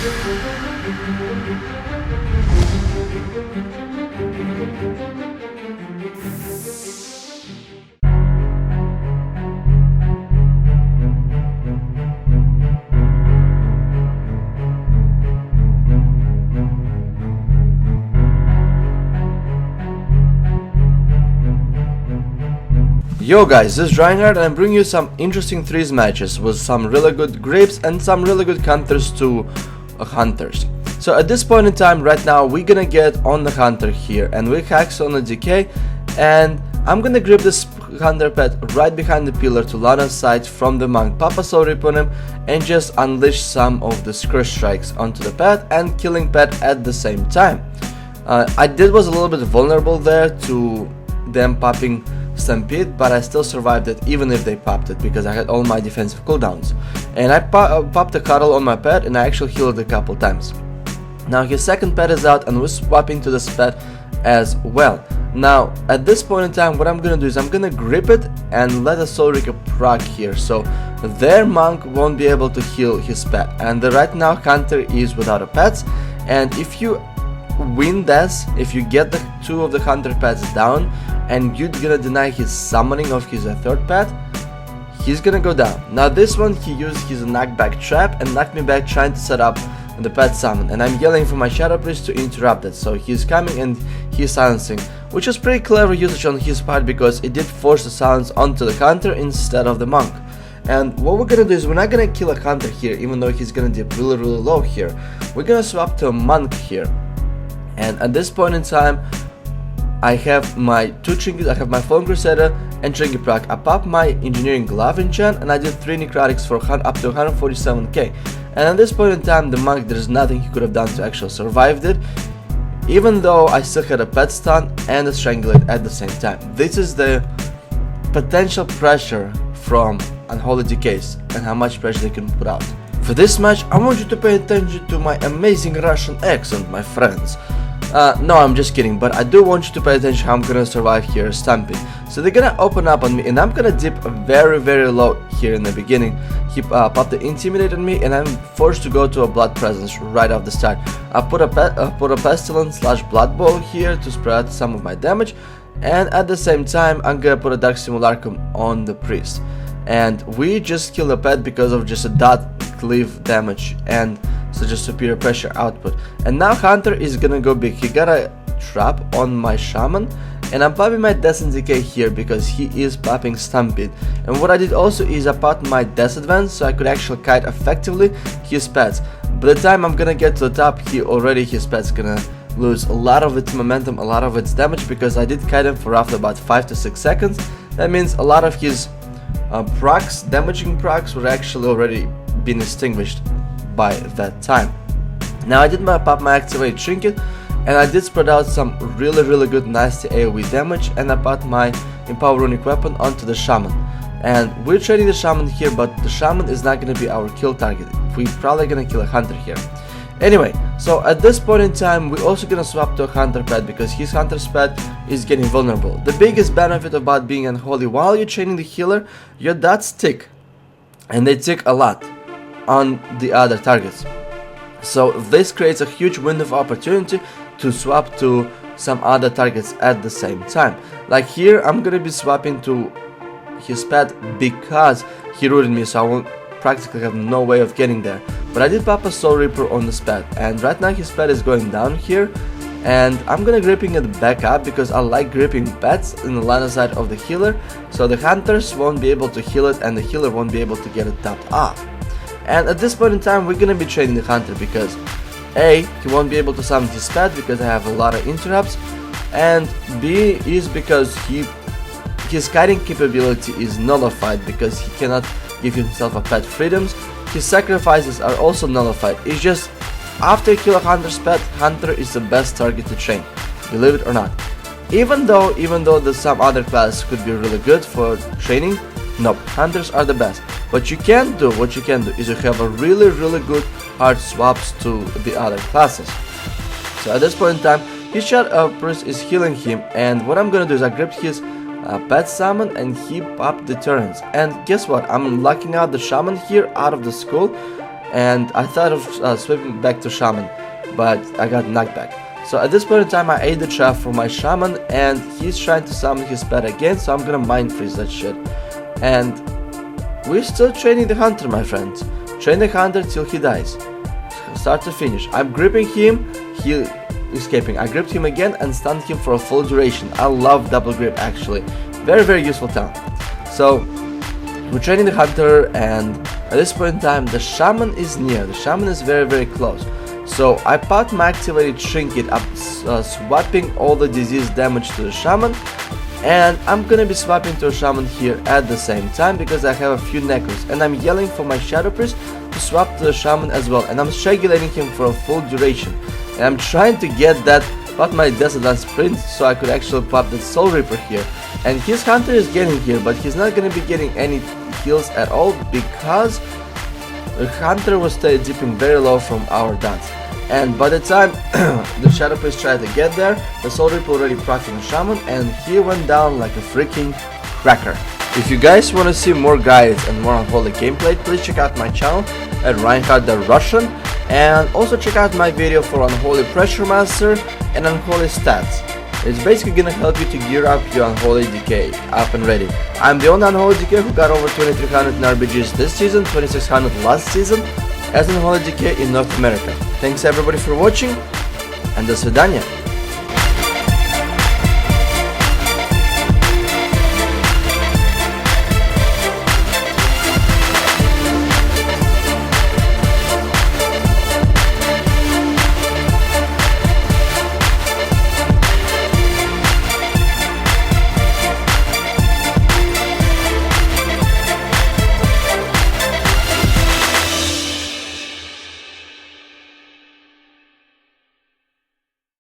Yo guys, this is Reinhart and I'm bringing you some interesting threes matches with some really good grips and some really good counters to hunters. So at this point in time right now we're gonna get on the hunter here and we hacks on the decay, and I'm gonna grip this hunter pet right behind the pillar to line of sight from the monk, pop a soul rip on him and just unleash some of the scourge strikes onto the pet and killing pet at the same time. I was a little bit vulnerable there to them popping Stampede, but I still survived it even if they popped it because I had all my defensive cooldowns. And I popped a cuddle on my pet and I actually healed a couple times. Now his second pet is out and we're swapping to this pet as well. Now at this point in time what I'm gonna do is I'm gonna grip it and let a Soul Reaper proc here, so their monk won't be able to heal his pet. And right now Hunter is without a pets, and if you win this, if you get the two of the hunter pets down and you're gonna deny his summoning of his third pet, he's gonna go down. Now this one he used his knockback trap and knocked me back trying to set up the pet summon, and I'm yelling for my Shadow Priest to interrupt it, so he's coming and he's silencing, which was pretty clever usage on his part because it did force the silence onto the hunter instead of the monk. And what we're gonna do is we're not gonna kill a hunter here even though he's gonna dip really low here. We're gonna swap to a monk here. And at this point in time, I have my two trinkets, I have my Fallen Crusader and Trinket proc. I popped my Engineering Glove enchant and I did 3 necrotics for up to 147k. And at this point in time, the monk, there's nothing he could have done to actually survive it, even though I still had a pet stun and a strangulate at the same time. This is the potential pressure from Unholy Decays and how much pressure they can put out. For this match, I want you to pay attention to my amazing Russian accent, my friends. No, I'm just kidding, but I do want you to pay attention how I'm gonna survive here stamping. So they're gonna open up on me and I'm gonna dip very low here in the beginning. He popped the Intimidate on me and I'm forced to go to a Blood Presence right off the start. I put a Pestilence / Blood Bowl here to spread some of my damage, and at the same time I'm gonna put a Dark Simulacrum on the Priest. And we just killed a pet because of just a dot cleave damage and such a superior pressure output. And now Hunter is gonna go big. He got a trap on my Shaman and I'm popping my Death and Decay here because he is popping Stampede. And what I did also is I popped my Death Advance so I could actually kite effectively his pets. By the time I'm gonna get to the top, his pet's gonna lose a lot of its momentum, a lot of its damage, because I did kite him for roughly about 5 to 6 seconds. That means a lot of his procs, damaging procs, were actually already been extinguished by that time. Now I did pop my Activate Trinket and I did spread out some really good nasty AoE damage, and I popped my Empower Runic Weapon onto the Shaman. And we're trading the Shaman here, but the Shaman is not gonna be our kill target. We're probably gonna kill a Hunter here. Anyway, so at this point in time we're also gonna swap to a Hunter pet because his Hunter's pet is getting vulnerable. The biggest benefit about being unholy while you're training the healer, your dots tick, and they tick a lot on the other targets. So this creates a huge window of opportunity to swap to some other targets at the same time. Like here I'm gonna be swapping to his pet because he rooted me, so I won't practically have no way of getting there. But I did pop a Soul Reaper on this pet, and right now his pet is going down here, and I'm gonna gripping it back up because I like gripping pets in the line of sight of the healer, so the hunters won't be able to heal it and the healer won't be able to get it topped off. And at this point in time we're gonna be trading the hunter because A, he won't be able to summon his pet because I have a lot of interrupts, and B is because his kiting capability is nullified because he cannot give himself a pet freedoms. His sacrifices are also nullified. It's just after you kill a hunter's pet, hunter is the best target to train, believe it or not. Even though there's some other classes could be really good for training, nope, hunters are the best. What you can do is you have a really good hard swaps to the other classes. So at this point in time, his Shadow Priest is healing him, and what I'm gonna do is I gripped his pet summon and he popped deterrence. And guess what? I'm locking out the Shaman here out of the school, and I thought of swapping back to Shaman, but I got knocked back. So at this point in time I ate the trap for my Shaman, and he's trying to summon his pet again, so I'm gonna mind freeze that shit. And we're still training the Hunter, my friends. Train the Hunter till he dies. Start to finish. I'm gripping him, he escaping. I gripped him again and stunned him for a full duration. I love double grip actually. Very useful talent. So we're training the Hunter, and at this point in time the Shaman is near. The Shaman is very close. So I popped my activated Trinket up, swapping all the disease damage to the Shaman, and I'm gonna be swapping to a Shaman here at the same time because I have a few Necros, and I'm yelling for my Shadow Priest to swap to the Shaman as well, and I'm strangulating him for a full duration. And I'm trying to get that, pop my Desert Land Sprint so I could actually pop the Soul Reaper here. And his Hunter is getting here, but he's not gonna be getting any heals at all because the Hunter was dipping very low from our dots. And by the time the Shadow Priest tried to get there, the Soul Reaper already procced the Shaman, and he went down like a freaking cracker. If you guys want to see more guides and more Unholy gameplay, please check out my channel at Reinhart the Russian, and also check out my video for Unholy Pressure Master and Unholy Stats. It's basically gonna help you to gear up your Unholy DK up and ready. I'm the only Unholy DK who got over 2300 in RBGs this season, 2600 last season, as an Unholy DK in North America. Thanks everybody for watching, and до свидания.